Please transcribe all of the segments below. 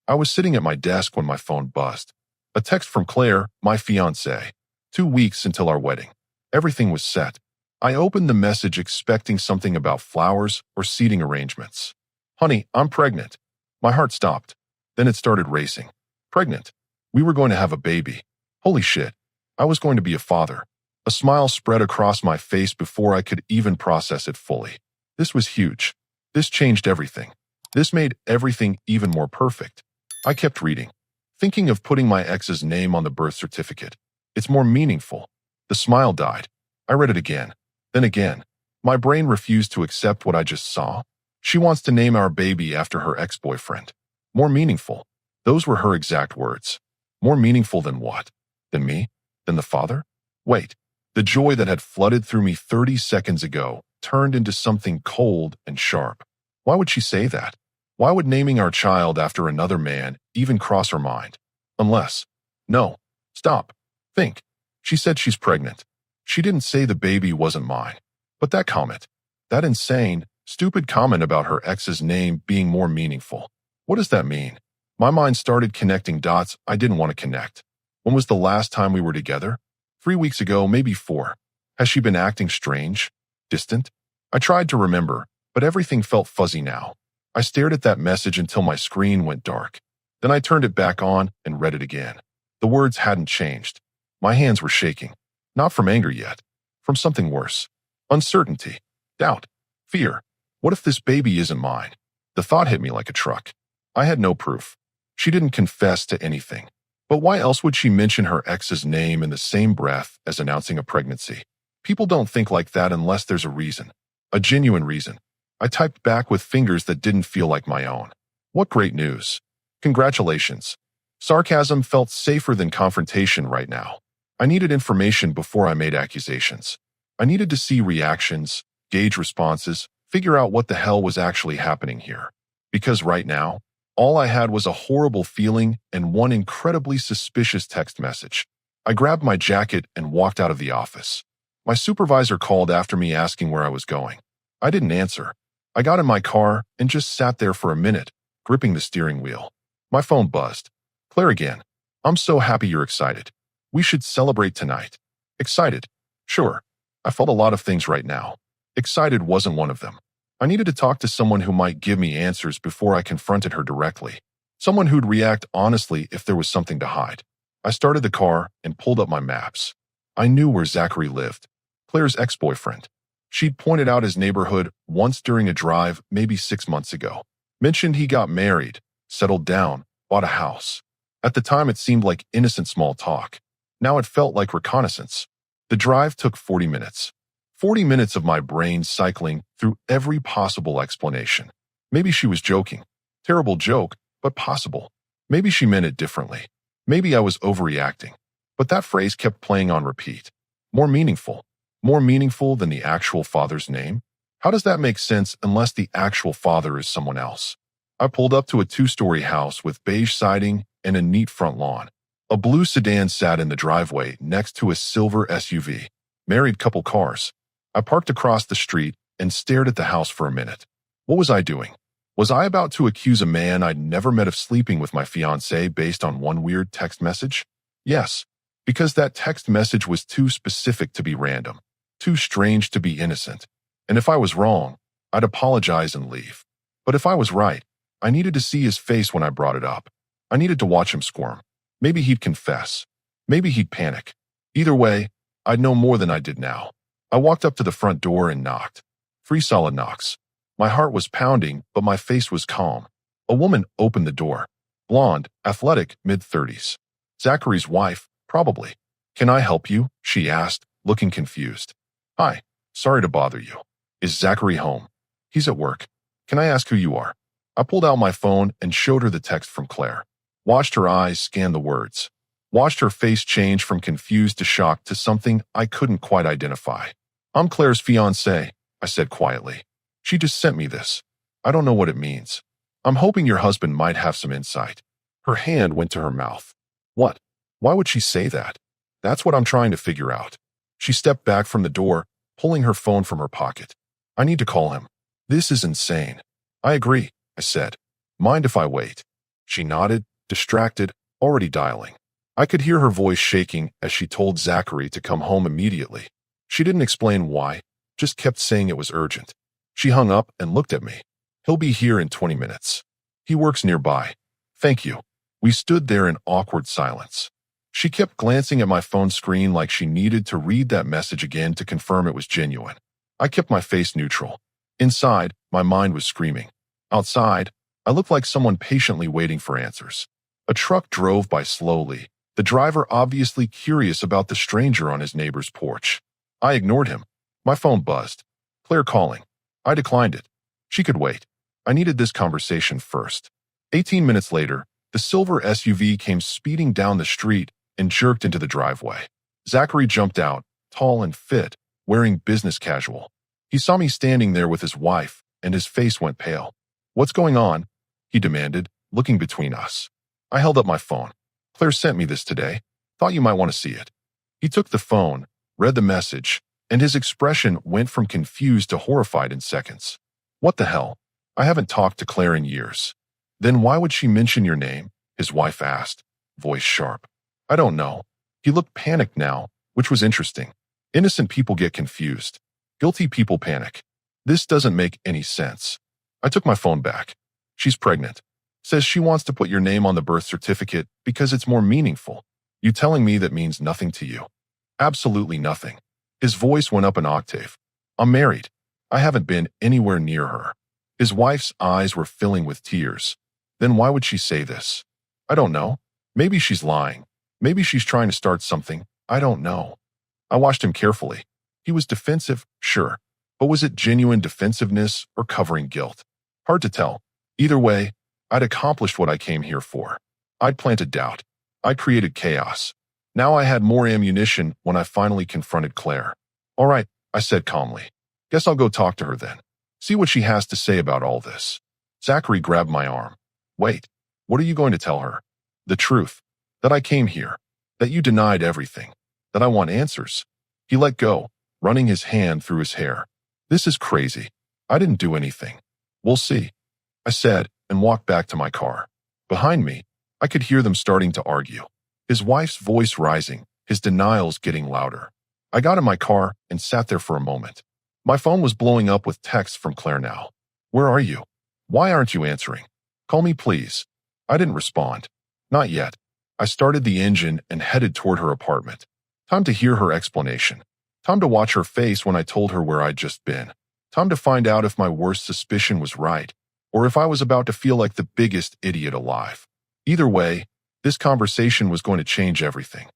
I was sitting at my desk when my phone buzzed. A text from Claire, my fiancée. 2 weeks until our wedding. Everything was set. I opened the message expecting something about flowers or seating arrangements. Honey, I'm pregnant. My heart stopped. Then it started racing. Pregnant. We were going to have a baby. Holy shit. I was going to be a father. A smile spread across my face before I could even process it fully. This was huge. This changed everything. This made everything even more perfect. I kept reading, thinking of putting my ex's name on the birth certificate. It's more meaningful. The smile died. I read it again. Then again. My brain refused to accept what I just saw. She wants to name our baby after her ex-boyfriend. More meaningful. Those were her exact words. More meaningful than what? Than me? Than the father? Wait. The joy that had flooded through me 30 seconds ago turned into something cold and sharp. Why would she say that? Why would naming our child after another man even cross her mind? Unless. No. Stop. Think. She said she's pregnant. She didn't say the baby wasn't mine. But that comment, that insane, stupid comment about her ex's name being more meaningful. What does that mean? My mind started connecting dots I didn't want to connect. When was the last time we were together? 3 weeks ago, maybe 4. Has she been acting strange? Distant? I tried to remember, but everything felt fuzzy now. I stared at that message until my screen went dark. Then I turned it back on and read it again. The words hadn't changed. My hands were shaking. Not from anger yet. From something worse. Uncertainty. Doubt. Fear. What if this baby isn't mine? The thought hit me like a truck. I had no proof. She didn't confess to anything. But why else would she mention her ex's name in the same breath as announcing a pregnancy? People don't think like that unless there's a reason. A genuine reason. I typed back with fingers that didn't feel like my own. What great news. Congratulations. Sarcasm felt safer than confrontation right now. I needed information before I made accusations. I needed to see reactions, gauge responses, figure out what the hell was actually happening here. Because right now, all I had was a horrible feeling and one incredibly suspicious text message. I grabbed my jacket and walked out of the office. My supervisor called after me asking where I was going. I didn't answer. I got in my car and just sat there for a minute, gripping the steering wheel. My phone buzzed. Claire again. I'm so happy you're excited. We should celebrate tonight. Excited? Sure. I felt a lot of things right now. Excited wasn't one of them. I needed to talk to someone who might give me answers before I confronted her directly. Someone who'd react honestly if there was something to hide. I started the car and pulled up my maps. I knew where Zachary lived. Claire's ex-boyfriend. She'd pointed out his neighborhood once during a drive maybe 6 months ago. Mentioned he got married, settled down, bought a house. At the time it seemed like innocent small talk. Now it felt like reconnaissance. The drive took 40 minutes. 40 minutes of my brain cycling through every possible explanation. Maybe she was joking. Terrible joke, but possible. Maybe she meant it differently. Maybe I was overreacting. But that phrase kept playing on repeat. More meaningful. More meaningful than the actual father's name? How does that make sense unless the actual father is someone else? I pulled up to a 2-story house with beige siding and a neat front lawn. A blue sedan sat in the driveway next to a silver SUV. Married couple cars. I parked across the street and stared at the house for a minute. What was I doing? Was I about to accuse a man I'd never met of sleeping with my fiancée based on one weird text message? Yes, because that text message was too specific to be random, too strange to be innocent. And if I was wrong, I'd apologize and leave. But if I was right, I needed to see his face when I brought it up. I needed to watch him squirm. Maybe he'd confess. Maybe he'd panic. Either way, I'd know more than I did now. I walked up to the front door and knocked. 3 solid knocks. My heart was pounding, but my face was calm. A woman opened the door. Blonde, athletic, mid-30s. Zachary's wife, probably. Can I help you? She asked, looking confused. Hi, sorry to bother you. Is Zachary home? He's at work. Can I ask who you are? I pulled out my phone and showed her the text from Claire. Watched her eyes scan the words. Watched her face change from confused to shocked to something I couldn't quite identify. I'm Claire's fiancé, I said quietly. She just sent me this. I don't know what it means. I'm hoping your husband might have some insight. Her hand went to her mouth. What? Why would she say that? That's what I'm trying to figure out. She stepped back from the door, pulling her phone from her pocket. I need to call him. This is insane. I agree, I said. Mind if I wait? She nodded, distracted, already dialing. I could hear her voice shaking as she told Zachary to come home immediately. She didn't explain why, just kept saying it was urgent. She hung up and looked at me. He'll be here in 20 minutes. He works nearby. Thank you. We stood there in awkward silence. She kept glancing at my phone screen like she needed to read that message again to confirm it was genuine. I kept my face neutral. Inside, my mind was screaming. Outside, I looked like someone patiently waiting for answers. A truck drove by slowly, the driver obviously curious about the stranger on his neighbor's porch. I ignored him. My phone buzzed. Claire calling. I declined it. She could wait. I needed this conversation first. 18 minutes later, the silver SUV came speeding down the street and jerked into the driveway. Zachary jumped out, tall and fit, wearing business casual. He saw me standing there with his wife, and his face went pale. What's going on? He demanded, looking between us. I held up my phone. Claire sent me this today. Thought you might want to see it. He took the phone, read the message, and his expression went from confused to horrified in seconds. What the hell? I haven't talked to Claire in years. Then why would she mention your name? His wife asked, voice sharp. I don't know. He looked panicked now, which was interesting. Innocent people get confused. Guilty people panic. This doesn't make any sense. I took my phone back. She's pregnant. Says she wants to put your name on the birth certificate because it's more meaningful. You telling me that means nothing to you? Absolutely nothing. His voice went up an octave. I'm married. I haven't been anywhere near her. His wife's eyes were filling with tears. Then why would she say this? I don't know. Maybe she's lying. Maybe she's trying to start something. I don't know. I watched him carefully. He was defensive, sure. But was it genuine defensiveness or covering guilt? Hard to tell. Either way, I'd accomplished what I came here for. I'd planted doubt. I created chaos. Now I had more ammunition when I finally confronted Claire. All right, I said calmly. Guess I'll go talk to her then. See what she has to say about all this. Zachary grabbed my arm. Wait, what are you going to tell her? The truth. That I came here. That you denied everything. That I want answers. He let go, running his hand through his hair. This is crazy. I didn't do anything. We'll see. I said, and walked back to my car. Behind me, I could hear them starting to argue. His wife's voice rising, his denials getting louder. I got in my car and sat there for a moment. My phone was blowing up with texts from Claire now. Where are you? Why aren't you answering? Call me, please. I didn't respond. Not yet. I started the engine and headed toward her apartment. Time to hear her explanation. Time to watch her face when I told her where I'd just been. Time to find out if my worst suspicion was right, or if I was about to feel like the biggest idiot alive. Either way, this conversation was going to change everything.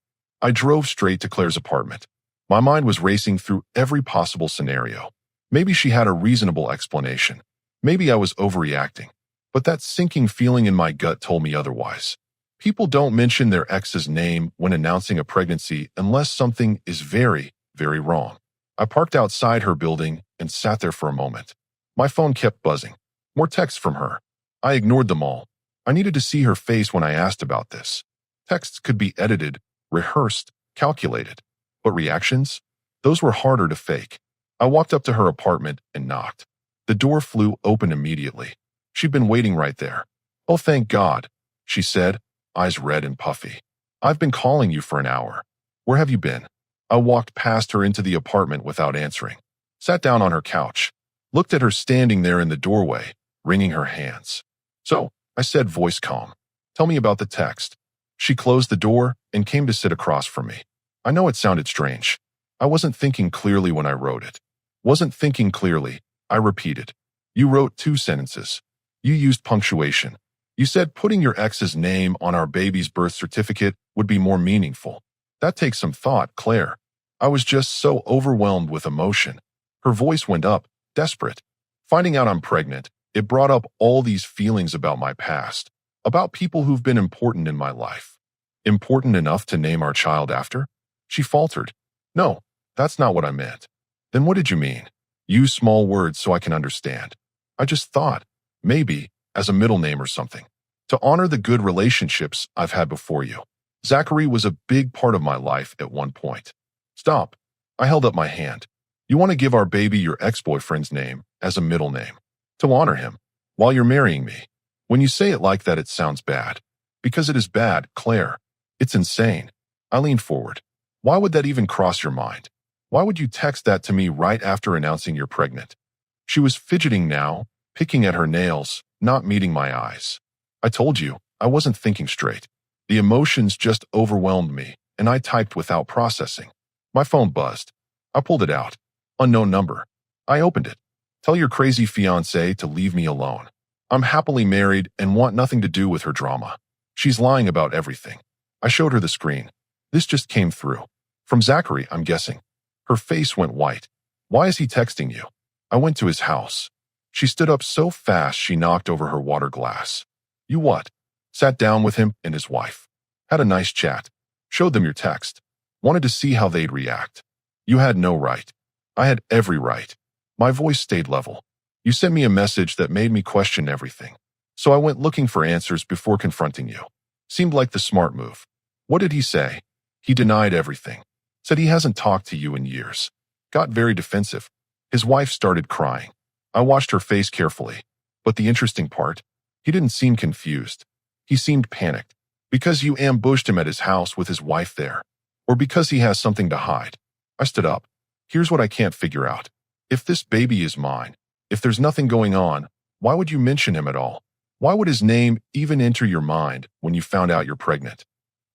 I drove straight to Claire's apartment. My mind was racing through every possible scenario. Maybe she had a reasonable explanation. Maybe I was overreacting. But that sinking feeling in my gut told me otherwise. People don't mention their ex's name when announcing a pregnancy unless something is very, very wrong. I parked outside her building and sat there for a moment. My phone kept buzzing. More texts from her. I ignored them all. I needed to see her face when I asked about this. Texts could be edited, rehearsed, calculated. But reactions? Those were harder to fake. I walked up to her apartment and knocked. The door flew open immediately. She'd been waiting right there. Oh, thank God, she said, eyes red and puffy. I've been calling you for an hour. Where have you been? I walked past her into the apartment without answering. Sat down on her couch. Looked at her standing there in the doorway, wringing her hands. So, I said, voice calm. Tell me about the text. She closed the door and came to sit across from me. I know it sounded strange. I wasn't thinking clearly when I wrote it. Wasn't thinking clearly, I repeated. You wrote 2 sentences. You used punctuation. You said putting your ex's name on our baby's birth certificate would be more meaningful. That takes some thought, Claire. I was just so overwhelmed with emotion. Her voice went up, desperate. Finding out I'm pregnant, it brought up all these feelings about my past, about people who've been important in my life. Important enough to name our child after? She faltered. No, that's not what I meant. Then what did you mean? Use small words so I can understand. I just thought, maybe, as a middle name or something, to honor the good relationships I've had before you. Zachary was a big part of my life at one point. Stop. I held up my hand. You want to give our baby your ex-boyfriend's name as a middle name, to honor him, while you're marrying me. When you say it like that, it sounds bad. Because it is bad, Claire. It's insane. I leaned forward. Why would that even cross your mind? Why would you text that to me right after announcing you're pregnant? She was fidgeting now, picking at her nails, not meeting my eyes. I told you, I wasn't thinking straight. The emotions just overwhelmed me, and I typed without processing. My phone buzzed. I pulled it out. Unknown number. I opened it. Tell your crazy fiancé to leave me alone. I'm happily married and want nothing to do with her drama. She's lying about everything. I showed her the screen. This just came through. From Zachary, I'm guessing. Her face went white. Why is he texting you? I went to his house. She stood up so fast she knocked over her water glass. You what? Sat down with him and his wife. Had a nice chat. Showed them your text. Wanted to see how they'd react. You had no right. I had every right. My voice stayed level. You sent me a message that made me question everything. So I went looking for answers before confronting you. Seemed like the smart move. What did he say? He denied everything. Said he hasn't talked to you in years. Got very defensive. His wife started crying. I watched her face carefully. But the interesting part, he didn't seem confused. He seemed panicked. Because you ambushed him at his house with his wife there. Or because he has something to hide. I stood up. Here's what I can't figure out. If this baby is mine, if there's nothing going on, why would you mention him at all? Why would his name even enter your mind when you found out you're pregnant?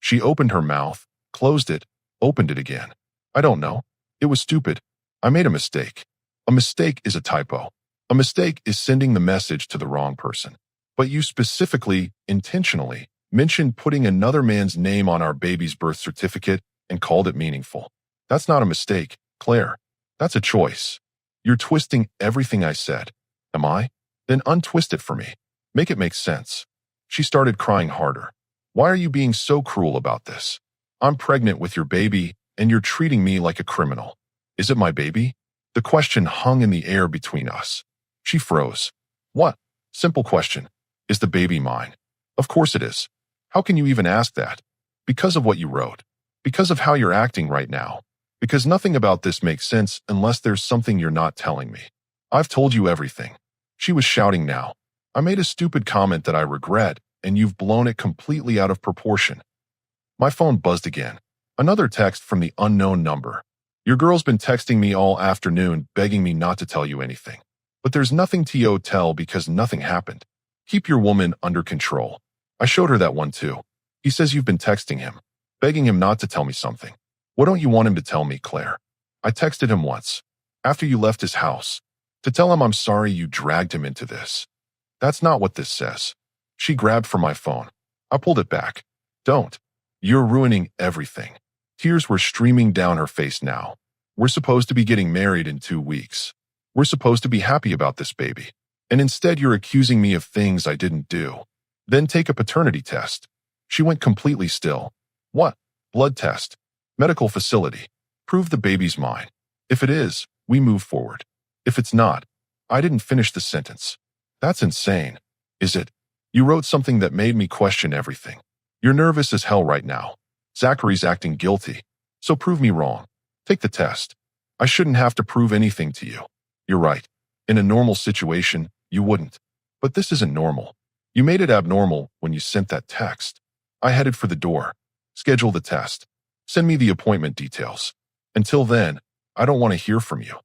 She opened her mouth, closed it, opened it again. I don't know. It was stupid. I made a mistake. A mistake is a typo. A mistake is sending the message to the wrong person. But you specifically, intentionally, mentioned putting another man's name on our baby's birth certificate and called it meaningful. That's not a mistake, Claire. That's a choice. You're twisting everything I said. Am I? Then untwist it for me. Make it make sense. She started crying harder. Why are you being so cruel about this? I'm pregnant with your baby, and you're treating me like a criminal. Is it my baby? The question hung in the air between us. She froze. What? Simple question. Is the baby mine? Of course it is. How can you even ask that? Because of what you wrote. Because of how you're acting right now. Because nothing about this makes sense unless there's something you're not telling me. I've told you everything. She was shouting now. I made a stupid comment that I regret, and you've blown it completely out of proportion. My phone buzzed again. Another text from the unknown number. Your girl's been texting me all afternoon, begging me not to tell you anything. But there's nothing to tell because nothing happened. Keep your woman under control. I showed her that one too. He says you've been texting him, begging him not to tell me something. What don't you want him to tell me, Claire? I texted him once, after you left his house, to tell him I'm sorry you dragged him into this. That's not what this says. She grabbed for my phone. I pulled it back. Don't. You're ruining everything. Tears were streaming down her face now. We're supposed to be getting married in 2 weeks. We're supposed to be happy about this baby. And instead you're accusing me of things I didn't do. Then take a paternity test. She went completely still. What? Blood test. Medical facility. Prove the baby's mine. If it is, we move forward. If it's not, I didn't finish the sentence. That's insane. Is it? You wrote something that made me question everything. You're nervous as hell right now. Zachary's acting guilty. So prove me wrong. Take the test. I shouldn't have to prove anything to you. You're right. In a normal situation, you wouldn't. But this isn't normal. You made it abnormal when you sent that text. I headed for the door. Schedule the test. Send me the appointment details. Until then, I don't want to hear from you.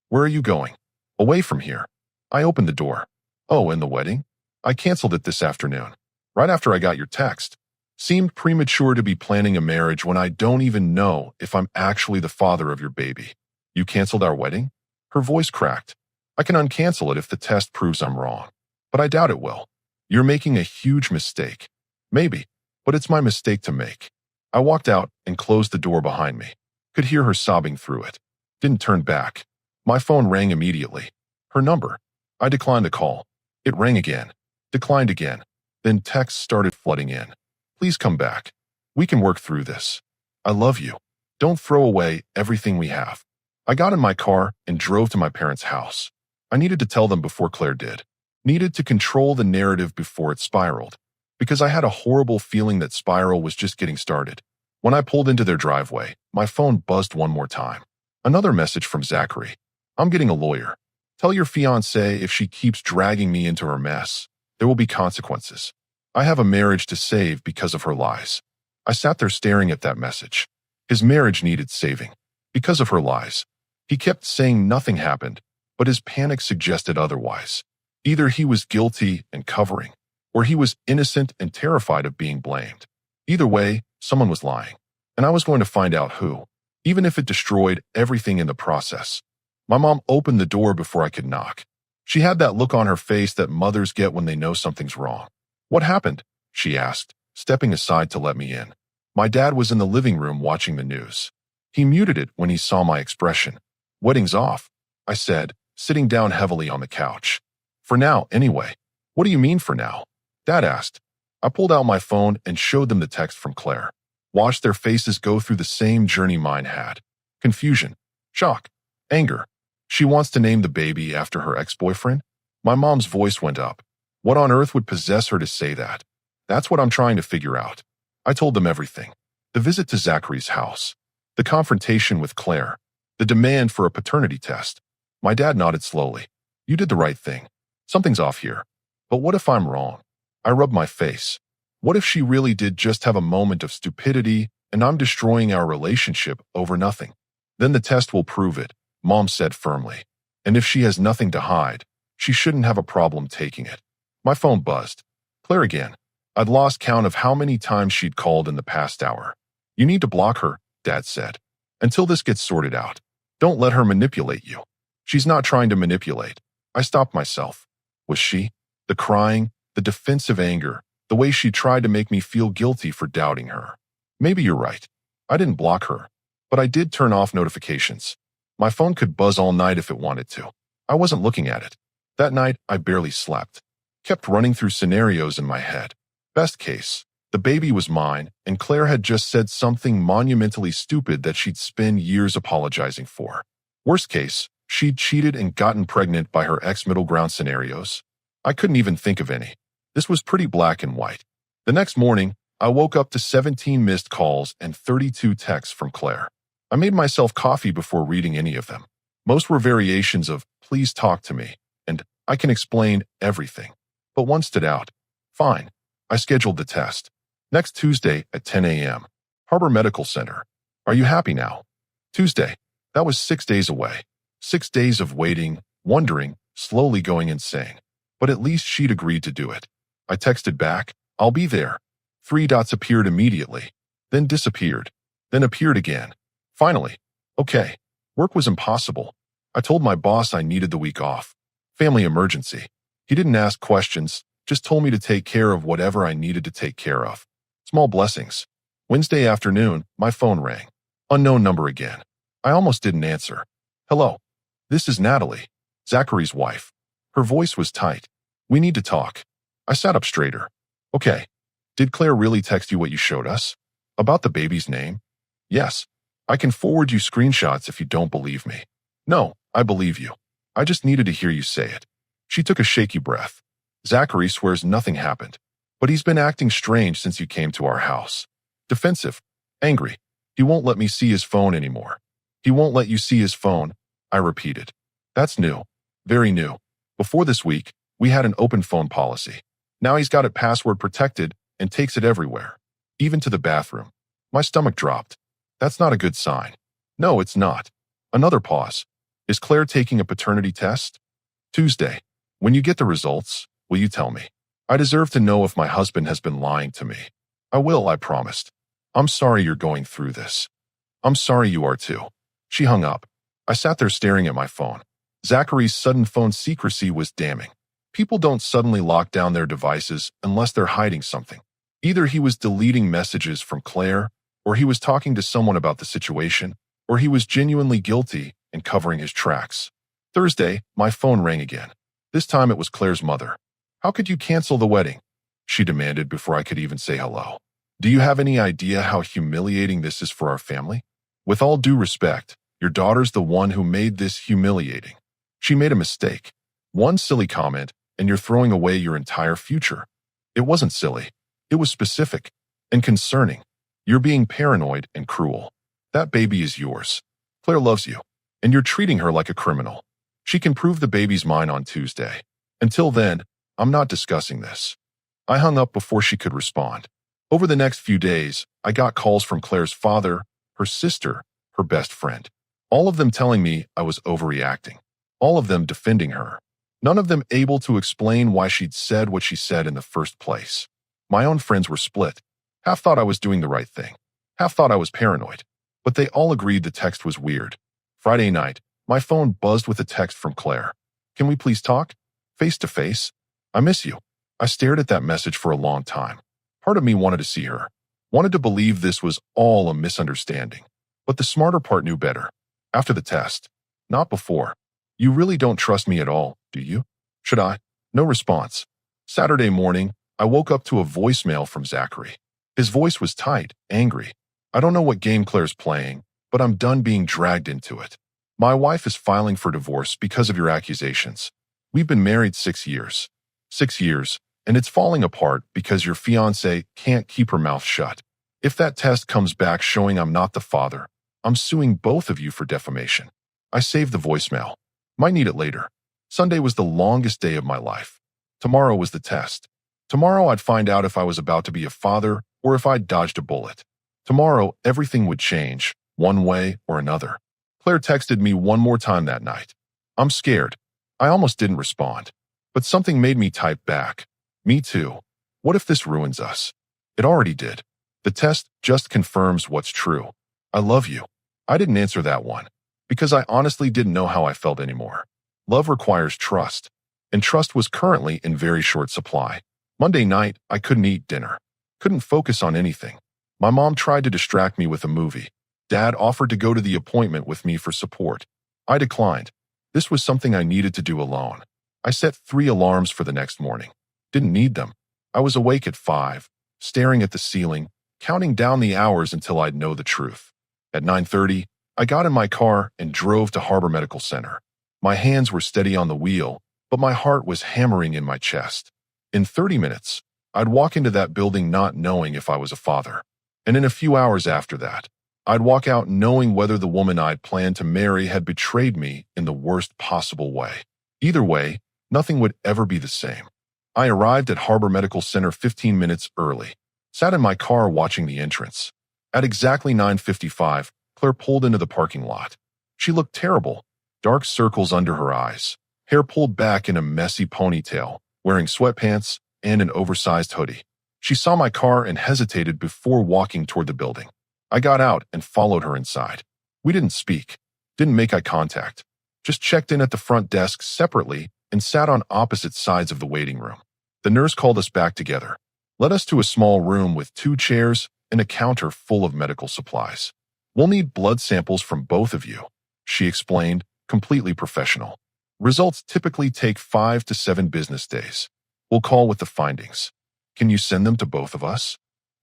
Where are you going? Away from here. I opened the door. Oh, and the wedding? I canceled it this afternoon. Right after I got your text. Seemed premature to be planning a marriage when I don't even know if I'm actually the father of your baby. You canceled our wedding? Her voice cracked. I can uncancel it if the test proves I'm wrong. But I doubt it will. You're making a huge mistake. Maybe, but it's my mistake to make. I walked out and closed the door behind me. Could hear her sobbing through it. Didn't turn back. My phone rang immediately. Her number. I declined the call. It rang again. Declined again. Then texts started flooding in. Please come back. We can work through this. I love you. Don't throw away everything we have. I got in my car and drove to my parents' house. I needed to tell them before Claire did. Needed to control the narrative before it spiraled. Because I had a horrible feeling that spiral was just getting started. When I pulled into their driveway, my phone buzzed one more time. Another message from Zachary. I'm getting a lawyer. Tell your fiancée if she keeps dragging me into her mess. There will be consequences. I have a marriage to save because of her lies. I sat there staring at that message. His marriage needed saving. Because of her lies. He kept saying nothing happened, but his panic suggested otherwise. Either he was guilty and covering, or he was innocent and terrified of being blamed. Either way, someone was lying, and I was going to find out who, even if it destroyed everything in the process. My mom opened the door before I could knock. She had that look on her face that mothers get when they know something's wrong. "What happened?" she asked, stepping aside to let me in. My dad was in the living room watching the news. He muted it when he saw my expression. "Wedding's off," I said, sitting down heavily on the couch. "For now, anyway." "What do you mean for now?" Dad asked. I pulled out my phone and showed them the text from Claire. Watched their faces go through the same journey mine had. Confusion, shock, anger. She wants to name the baby after her ex-boyfriend? My mom's voice went up. What on earth would possess her to say that? That's what I'm trying to figure out. I told them everything. The visit to Zachary's house. The confrontation with Claire. The demand for a paternity test. My dad nodded slowly. You did the right thing. Something's off here. But what if I'm wrong? I rubbed my face. What if she really did just have a moment of stupidity and I'm destroying our relationship over nothing? Then the test will prove it, Mom said firmly. And if she has nothing to hide, she shouldn't have a problem taking it. My phone buzzed. Claire again. I'd lost count of how many times she'd called in the past hour. You need to block her, Dad said. Until this gets sorted out. Don't let her manipulate you. She's not trying to manipulate. I stopped myself. Was she? The crying, the defensive anger, the way she tried to make me feel guilty for doubting her. Maybe you're right. I didn't block her, but I did turn off notifications. My phone could buzz all night if it wanted to. I wasn't looking at it. That night, I barely slept. Kept running through scenarios in my head. Best case, the baby was mine, and Claire had just said something monumentally stupid that she'd spend years apologizing for. Worst case, she'd cheated and gotten pregnant by her ex-middle ground scenarios. I couldn't even think of any. This was pretty black and white. The next morning, I woke up to 17 missed calls and 32 texts from Claire. I made myself coffee before reading any of them. Most were variations of, please talk to me, and I can explain everything. But one stood out. Fine. I scheduled the test. Next Tuesday at 10 a.m. Harbor Medical Center. Are you happy now? Tuesday. That was 6 days away. 6 days of waiting, wondering, slowly going insane. But at least she'd agreed to do it. I texted back, I'll be there. 3 dots appeared immediately, then disappeared, then appeared again. Finally, okay. Work was impossible. I told my boss I needed the week off. Family emergency. He didn't ask questions, just told me to take care of whatever I needed to take care of. Small blessings. Wednesday afternoon, my phone rang. Unknown number again. I almost didn't answer. Hello. This is Natalie, Zachary's wife. Her voice was tight. We need to talk. I sat up straighter. Okay. Did Claire really text you what you showed us? About the baby's name? Yes. I can forward you screenshots if you don't believe me. No, I believe you. I just needed to hear you say it. She took a shaky breath. Zachary swears nothing happened, but he's been acting strange since you came to our house. Defensive. Angry. He won't let me see his phone anymore. He won't let you see his phone, I repeated. That's new. Very new. Before this week, we had an open phone policy. Now he's got it password protected and takes it everywhere, even to the bathroom. My stomach dropped. That's not a good sign. No, it's not. Another pause. Is Claire taking a paternity test? Tuesday. When you get the results, will you tell me? I deserve to know if my husband has been lying to me. I will, I promised. I'm sorry you're going through this. I'm sorry you are too. She hung up. I sat there staring at my phone. Zachary's sudden phone secrecy was damning. People don't suddenly lock down their devices unless they're hiding something. Either he was deleting messages from Claire, or he was talking to someone about the situation, or he was genuinely guilty and covering his tracks. Thursday, my phone rang again. This time it was Claire's mother. How could you cancel the wedding? She demanded before I could even say hello. Do you have any idea how humiliating this is for our family? With all due respect, your daughter's the one who made this humiliating. She made a mistake. One silly comment, and you're throwing away your entire future. It wasn't silly. It was specific and concerning. You're being paranoid and cruel. That baby is yours. Claire loves you, and you're treating her like a criminal. She can prove the baby's mine on Tuesday. Until then, I'm not discussing this. I hung up before she could respond. Over the next few days, I got calls from Claire's father, her sister, her best friend. All of them telling me I was overreacting. All of them defending her. None of them able to explain why she'd said what she said in the first place. My own friends were split. Half thought I was doing the right thing. Half thought I was paranoid. But they all agreed the text was weird. Friday night, my phone buzzed with a text from Claire. Can we please talk? Face to face? I miss you. I stared at that message for a long time. Part of me wanted to see her. Wanted to believe this was all a misunderstanding. But the smarter part knew better. After the test. Not before. You really don't trust me at all, do you? Should I? No response. Saturday morning, I woke up to a voicemail from Zachary. His voice was tight, angry. I don't know what game Claire's playing, but I'm done being dragged into it. My wife is filing for divorce because of your accusations. We've been married 6 years. 6 years, and it's falling apart because your fiancée can't keep her mouth shut. If that test comes back showing I'm not the father, I'm suing both of you for defamation. I saved the voicemail. Might need it later. Sunday was the longest day of my life. Tomorrow was the test. Tomorrow I'd find out if I was about to be a father or if I'd dodged a bullet. Tomorrow, everything would change, one way or another. Claire texted me one more time that night. I'm scared. I almost didn't respond. But something made me type back. Me too. What if this ruins us? It already did. The test just confirms what's true. I love you. I didn't answer that one because I honestly didn't know how I felt anymore. Love requires trust, and trust was currently in very short supply. Monday night, I couldn't eat dinner. Couldn't focus on anything. My mom tried to distract me with a movie. Dad offered to go to the appointment with me for support. I declined. This was something I needed to do alone. I set 3 alarms for the next morning. Didn't need them. I was awake at 5, staring at the ceiling, counting down the hours until I'd know the truth. At 9:30, I got in my car and drove to Harbor Medical Center. My hands were steady on the wheel, but my heart was hammering in my chest. In 30 minutes, I'd walk into that building not knowing if I was a father. And in a few hours after that, I'd walk out knowing whether the woman I'd planned to marry had betrayed me in the worst possible way. Either way, nothing would ever be the same. I arrived at Harbor Medical Center 15 minutes early, sat in my car watching the entrance. At exactly 9:55, Claire pulled into the parking lot. She looked terrible, dark circles under her eyes, hair pulled back in a messy ponytail, wearing sweatpants and an oversized hoodie. She saw my car and hesitated before walking toward the building. I got out and followed her inside. We didn't speak, didn't make eye contact, just checked in at the front desk separately and sat on opposite sides of the waiting room. The nurse called us back together, led us to a small room with 2 chairs and a counter full of medical supplies. We'll need blood samples from both of you, she explained, completely professional. Results typically take 5 to 7 business days. We'll call with the findings. Can you send them to both of us?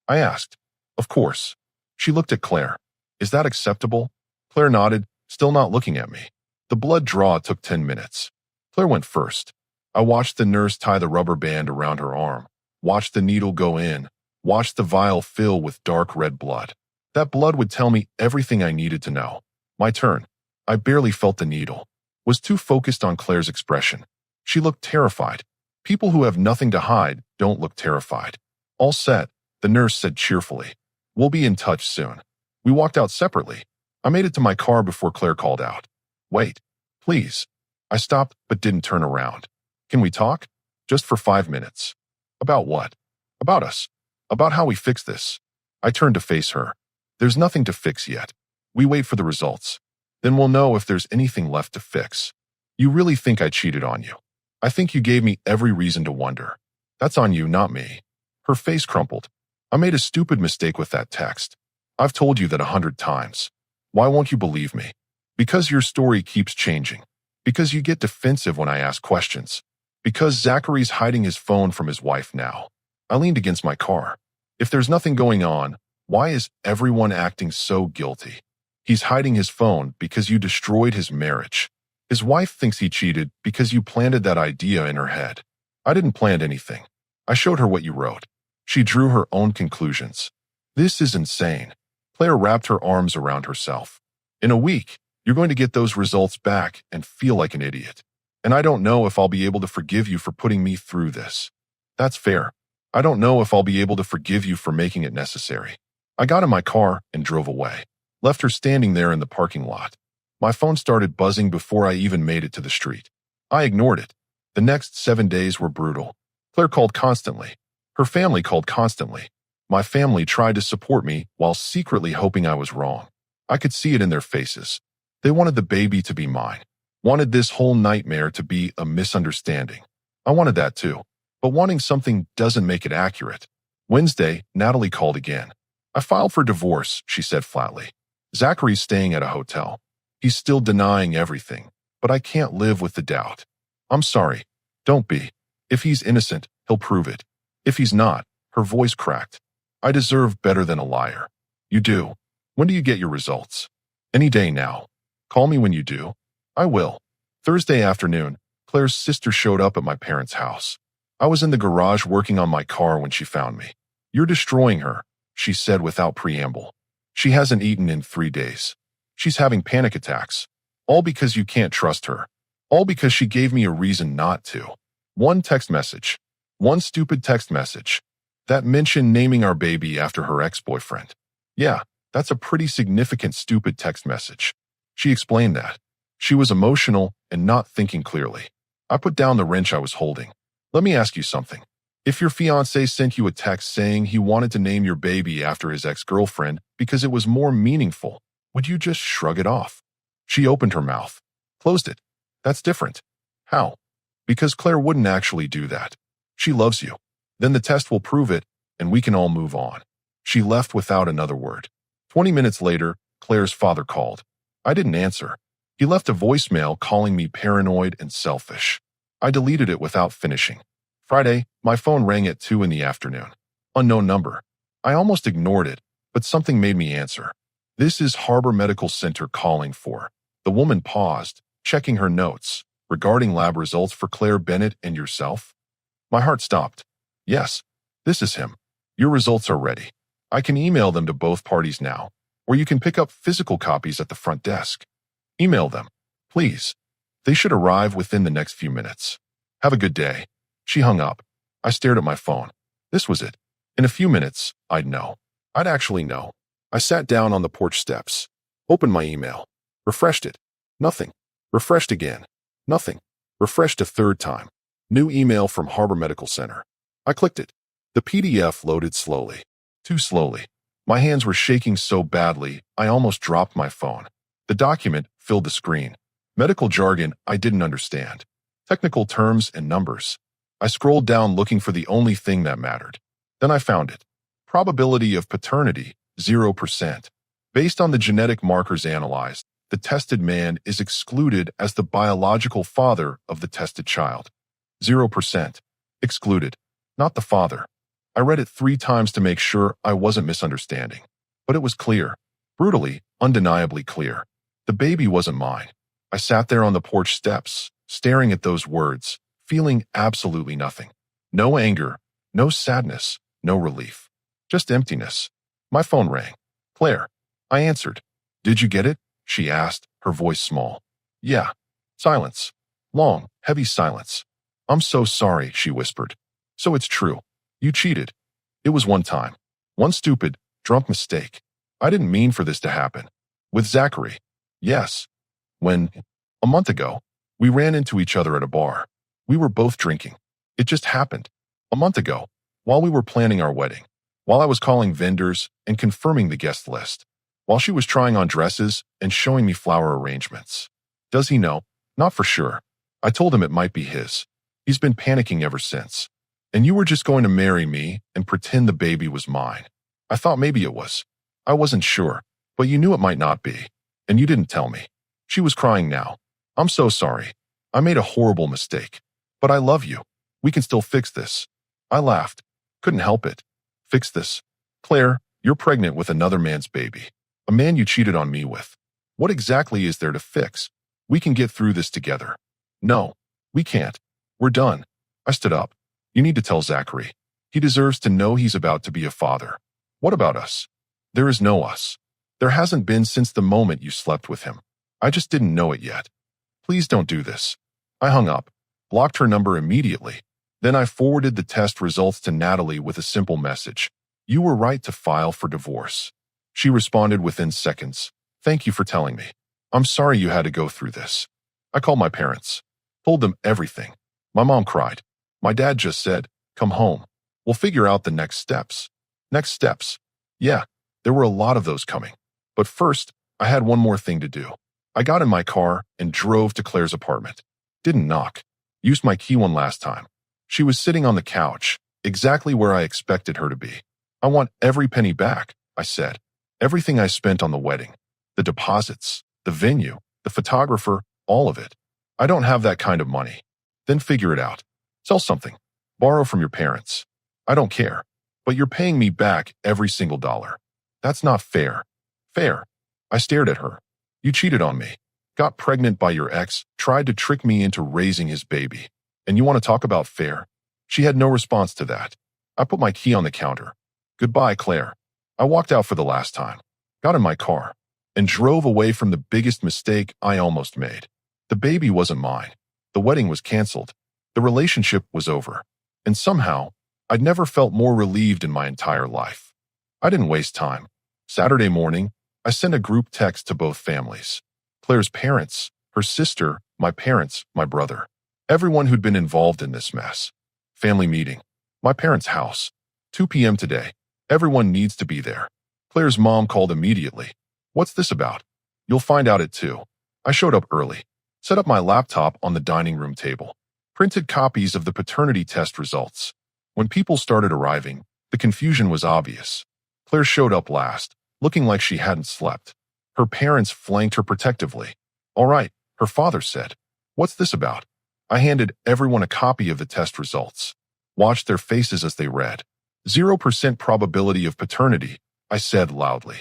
I asked. Of course. She looked at Claire. Is that acceptable? Claire nodded, still not looking at me. The blood draw took 10 minutes. Claire went first. I watched the nurse tie the rubber band around her arm, watched the needle go in, watched the vial fill with dark red blood. That blood would tell me everything I needed to know. My turn. I barely felt the needle. Was too focused on Claire's expression. She looked terrified. People who have nothing to hide don't look terrified. All set, the nurse said cheerfully. We'll be in touch soon. We walked out separately. I made it to my car before Claire called out. Wait, please. I stopped but didn't turn around. Can we talk? Just for 5 minutes. About what? About us. About how we fix this. I turned to face her. There's nothing to fix yet. We wait for the results. Then we'll know if there's anything left to fix. You really think I cheated on you? I think you gave me every reason to wonder. That's on you, not me. Her face crumpled. I made a stupid mistake with that text. I've told you that 100 times. Why won't you believe me? Because your story keeps changing. Because you get defensive when I ask questions. Because Zachary's hiding his phone from his wife now. I leaned against my car. If there's nothing going on, why is everyone acting so guilty? He's hiding his phone because you destroyed his marriage. His wife thinks he cheated because you planted that idea in her head. I didn't plant anything. I showed her what you wrote. She drew her own conclusions. This is insane. Claire wrapped her arms around herself. In a week, you're going to get those results back and feel like an idiot. And I don't know if I'll be able to forgive you for putting me through this. That's fair. I don't know if I'll be able to forgive you for making it necessary. I got in my car and drove away. Left her standing there in the parking lot. My phone started buzzing before I even made it to the street. I ignored it. The next 7 days were brutal. Claire called constantly. Her family called constantly. My family tried to support me while secretly hoping I was wrong. I could see it in their faces. They wanted the baby to be mine. Wanted this whole nightmare to be a misunderstanding. I wanted that too. But wanting something doesn't make it accurate. Wednesday, Natalie called again. I filed for divorce, she said flatly. Zachary's staying at a hotel. He's still denying everything, but I can't live with the doubt. I'm sorry. Don't be. If he's innocent, he'll prove it. If he's not, her voice cracked. I deserve better than a liar. You do. When do you get your results? Any day now. Call me when you do. I will. Thursday afternoon, Claire's sister showed up at my parents' house. I was in the garage working on my car when she found me. You're destroying her, she said without preamble. She hasn't eaten in 3 days. She's having panic attacks. All because you can't trust her. All because she gave me a reason not to. One text message. One stupid text message. That mentioned naming our baby after her ex-boyfriend. Yeah, that's a pretty significant stupid text message. She explained that. She was emotional and not thinking clearly. I put down the wrench I was holding. Let me ask you something. If your fiancé sent you a text saying he wanted to name your baby after his ex-girlfriend because it was more meaningful, would you just shrug it off? She opened her mouth. Closed it. That's different. How? Because Claire wouldn't actually do that. She loves you. Then the test will prove it, and we can all move on. She left without another word. 20 minutes later, Claire's father called. I didn't answer. He left a voicemail calling me paranoid and selfish. I deleted it without finishing. Friday, my phone rang at 2 in the afternoon. Unknown number. I almost ignored it, but something made me answer. This is Harbor Medical Center calling for. The woman paused, checking her notes. Regarding lab results for Claire Bennett and yourself? My heart stopped. Yes, this is him. Your results are ready. I can email them to both parties now, or you can pick up physical copies at the front desk. Email them, please. They should arrive within the next few minutes. Have a good day. She hung up. I stared at my phone. This was it. In a few minutes, I'd know. I'd actually know. I sat down on the porch steps, opened my email, refreshed it. Nothing. Refreshed again. Nothing. Refreshed a third time. New email from Harbor Medical Center. I clicked it. The PDF loaded slowly. Too slowly. My hands were shaking so badly, I almost dropped my phone. The document filled the screen. Medical jargon I didn't understand. Technical terms and numbers. I scrolled down looking for the only thing that mattered. Then I found it. Probability of paternity, 0%. Based on the genetic markers analyzed, the tested man is excluded as the biological father of the tested child. 0%. Excluded. Not the father. I read it 3 times to make sure I wasn't misunderstanding. But it was clear. Brutally, undeniably clear. The baby wasn't mine. I sat there on the porch steps, staring at those words, feeling absolutely nothing. No anger, no sadness, no relief. Just emptiness. My phone rang. Claire. I answered. Did you get it? She asked, her voice small. Yeah. Silence. Long, heavy silence. I'm so sorry, she whispered. So it's true. You cheated. It was one time. One stupid, drunk mistake. I didn't mean for this to happen. With Zachary. Yes. When, a month ago, we ran into each other at a bar. We were both drinking. It just happened. A month ago, while we were planning our wedding. While I was calling vendors and confirming the guest list. While she was trying on dresses and showing me flower arrangements. Does he know? Not for sure. I told him it might be his. He's been panicking ever since. And you were just going to marry me and pretend the baby was mine. I thought maybe it was. I wasn't sure, but you knew it might not be. And you didn't tell me. She was crying now. I'm so sorry. I made a horrible mistake. But I love you. We can still fix this. I laughed. Couldn't help it. Fix this. Claire, you're pregnant with another man's baby. A man you cheated on me with. What exactly is there to fix? We can get through this together. No, we can't. We're done. I stood up. You need to tell Zachary. He deserves to know he's about to be a father. What about us? There is no us. There hasn't been since the moment you slept with him. I just didn't know it yet. Please don't do this. I hung up, blocked her number immediately. Then I forwarded the test results to Natalie with a simple message. You were right to file for divorce. She responded within seconds. Thank you for telling me. I'm sorry you had to go through this. I called my parents. Told them everything. My mom cried. My dad just said, come home. We'll figure out the next steps. Next steps. Yeah, there were a lot of those coming. But first, I had one more thing to do. I got in my car and drove to Claire's apartment. Didn't knock. Used my key one last time. She was sitting on the couch, exactly where I expected her to be. I want every penny back, I said. Everything I spent on the wedding. The deposits, the venue, the photographer, all of it. I don't have that kind of money. Then figure it out. Sell something. Borrow from your parents. I don't care. But you're paying me back every single dollar. That's not fair. Fair. I stared at her. You cheated on me. Got pregnant by your ex, tried to trick me into raising his baby. And you want to talk about fair? She had no response to that. I put my key on the counter. Goodbye, Claire. I walked out for the last time, got in my car, and drove away from the biggest mistake I almost made. The baby wasn't mine. The wedding was canceled. The relationship was over. And somehow, I'd never felt more relieved in my entire life. I didn't waste time. Saturday morning, I sent a group text to both families. Claire's parents, her sister, my parents, my brother. Everyone who'd been involved in this mess. Family meeting. My parents' house. 2 p.m. today. Everyone needs to be there. Claire's mom called immediately. What's this about? You'll find out at 2. I showed up early. Set up my laptop on the dining room table. Printed copies of the paternity test results. When people started arriving, the confusion was obvious. Claire showed up last, looking like she hadn't slept. Her parents flanked her protectively. All right, her father said. What's this about? I handed everyone a copy of the test results. Watched their faces as they read. 0% probability of paternity, I said loudly.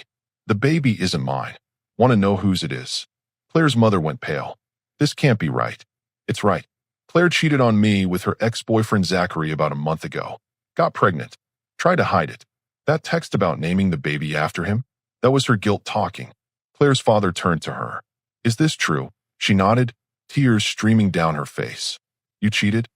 The baby isn't mine. Want to know whose it is? Claire's mother went pale. This can't be right. It's right. Claire cheated on me with her ex-boyfriend Zachary about a month ago. Got pregnant. Tried to hide it. That text about naming the baby after him? That was her guilt talking. Claire's father turned to her. Is this true? She nodded, tears streaming down her face. You cheated?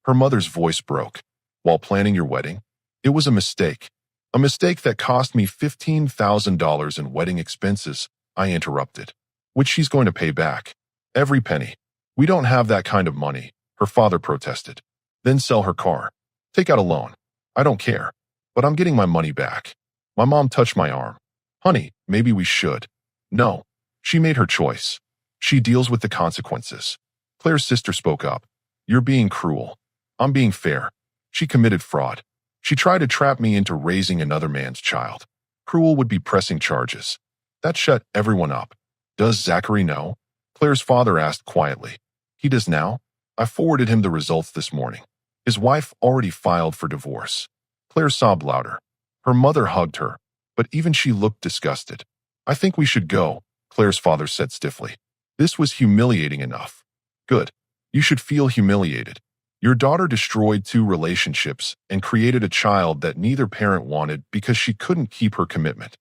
Her mother's voice broke. While planning your wedding? It was a mistake. A mistake that cost me $15,000 in wedding expenses, I interrupted. Which she's going to pay back. Every penny. We don't have that kind of money, her father protested. Then sell her car. Take out a loan. I don't care. But I'm getting my money back. My mom touched my arm. Honey, maybe we should. No. She made her choice. She deals with the consequences. Claire's sister spoke up. You're being cruel. I'm being fair. She committed fraud. She tried to trap me into raising another man's child. Cruel would be pressing charges. That shut everyone up. Does Zachary know? Claire's father asked quietly. He does now? I forwarded him the results this morning. His wife already filed for divorce. Claire sobbed louder. Her mother hugged her, but even she looked disgusted. I think we should go, Claire's father said stiffly. This was humiliating enough. Good. You should feel humiliated. Your daughter destroyed 2 relationships and created a child that neither parent wanted because she couldn't keep her commitment.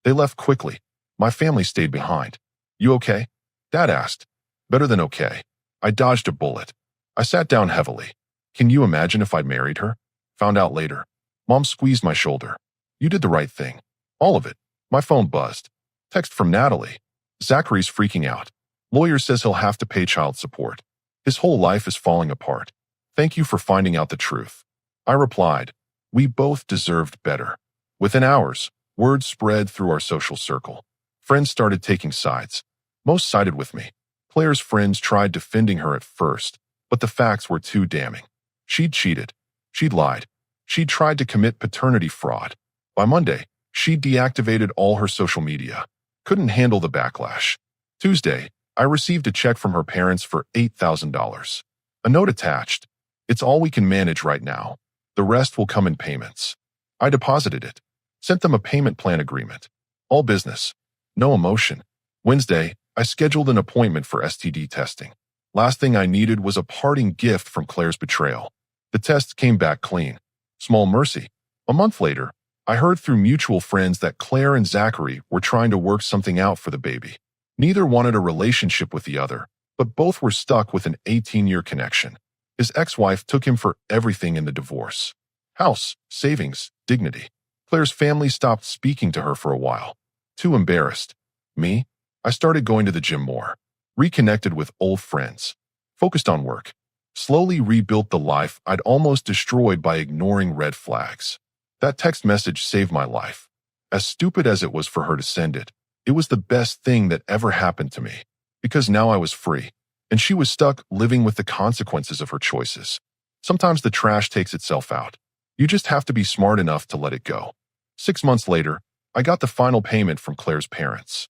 They left quickly. My family stayed behind. You okay? Dad asked. Better than okay. I dodged a bullet. I sat down heavily. Can you imagine if I'd married her? Found out later. Mom squeezed my shoulder. You did the right thing. All of it. My phone buzzed. Text from Natalie. Zachary's freaking out. Lawyer says he'll have to pay child support. His whole life is falling apart. Thank you for finding out the truth. I replied. We both deserved better. Within hours, word spread through our social circle. Friends started taking sides. Most sided with me. Claire's friends tried defending her at first, but the facts were too damning. She'd cheated. She'd lied. She'd tried to commit paternity fraud. By Monday, she'd deactivated all her social media. Couldn't handle the backlash. Tuesday, I received a check from her parents for $8,000. A note attached. It's all we can manage right now. The rest will come in payments. I deposited it. Sent them a payment plan agreement. All business. No emotion. Wednesday, I scheduled an appointment for STD testing. Last thing I needed was a parting gift from Claire's betrayal. The test came back clean. Small mercy. A month later, I heard through mutual friends that Claire and Zachary were trying to work something out for the baby. Neither wanted a relationship with the other, but both were stuck with an 18-year connection. His ex-wife took him for everything in the divorce. House, savings, dignity. Claire's family stopped speaking to her for a while. Too embarrassed. Me? I started going to the gym more. Reconnected with old friends. Focused on work. Slowly rebuilt the life I'd almost destroyed by ignoring red flags. That text message saved my life. As stupid as it was for her to send it, it was the best thing that ever happened to me. Because now I was free, and she was stuck living with the consequences of her choices. Sometimes the trash takes itself out. You just have to be smart enough to let it go. 6 months later, I got the final payment from Claire's parents.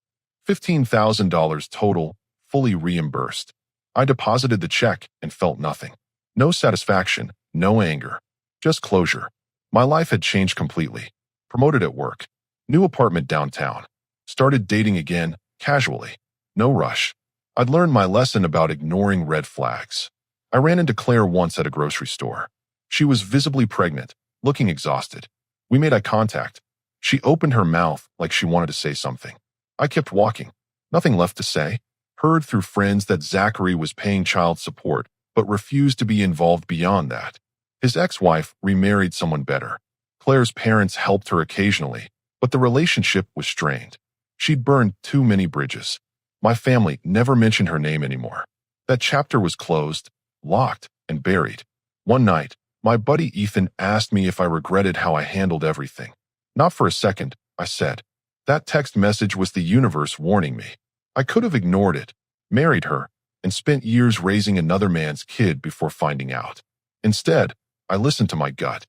$15,000 total, fully reimbursed. I deposited the check and felt nothing. No satisfaction, no anger. Just closure. My life had changed completely. Promoted at work. New apartment downtown. Started dating again, casually. No rush. I'd learned my lesson about ignoring red flags. I ran into Claire once at a grocery store. She was visibly pregnant, looking exhausted. We made eye contact. She opened her mouth like she wanted to say something. I kept walking. Nothing left to say. Heard through friends that Zachary was paying child support, but refused to be involved beyond that. His ex-wife remarried someone better. Claire's parents helped her occasionally, but the relationship was strained. She'd burned too many bridges. My family never mentioned her name anymore. That chapter was closed, locked, and buried. One night, my buddy Ethan asked me if I regretted how I handled everything. Not for a second, I said. That text message was the universe warning me. I could have ignored it, married her, and spent years raising another man's kid before finding out. Instead, I listened to my gut.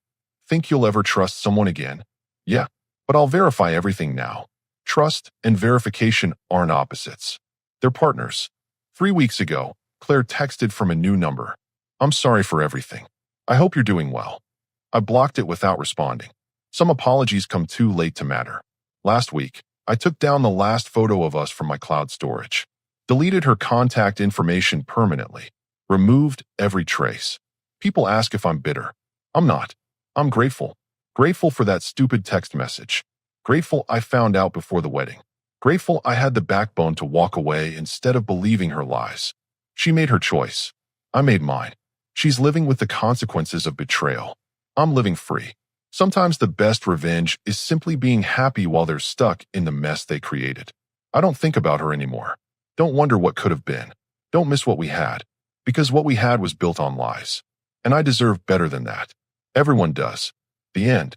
Think you'll ever trust someone again? Yeah, but I'll verify everything now. Trust and verification aren't opposites. They're partners. 3 weeks ago, Claire texted from a new number. I'm sorry for everything. I hope you're doing well. I blocked it without responding. Some apologies come too late to matter. Last week, I took down the last photo of us from my cloud storage. Deleted her contact information permanently. Removed every trace. People ask if I'm bitter. I'm not. I'm grateful. Grateful for that stupid text message. Grateful I found out before the wedding. Grateful I had the backbone to walk away instead of believing her lies. She made her choice. I made mine. She's living with the consequences of betrayal. I'm living free. Sometimes the best revenge is simply being happy while they're stuck in the mess they created. I don't think about her anymore. Don't wonder what could have been. Don't miss what we had. Because what we had was built on lies. And I deserve better than that. Everyone does. The end.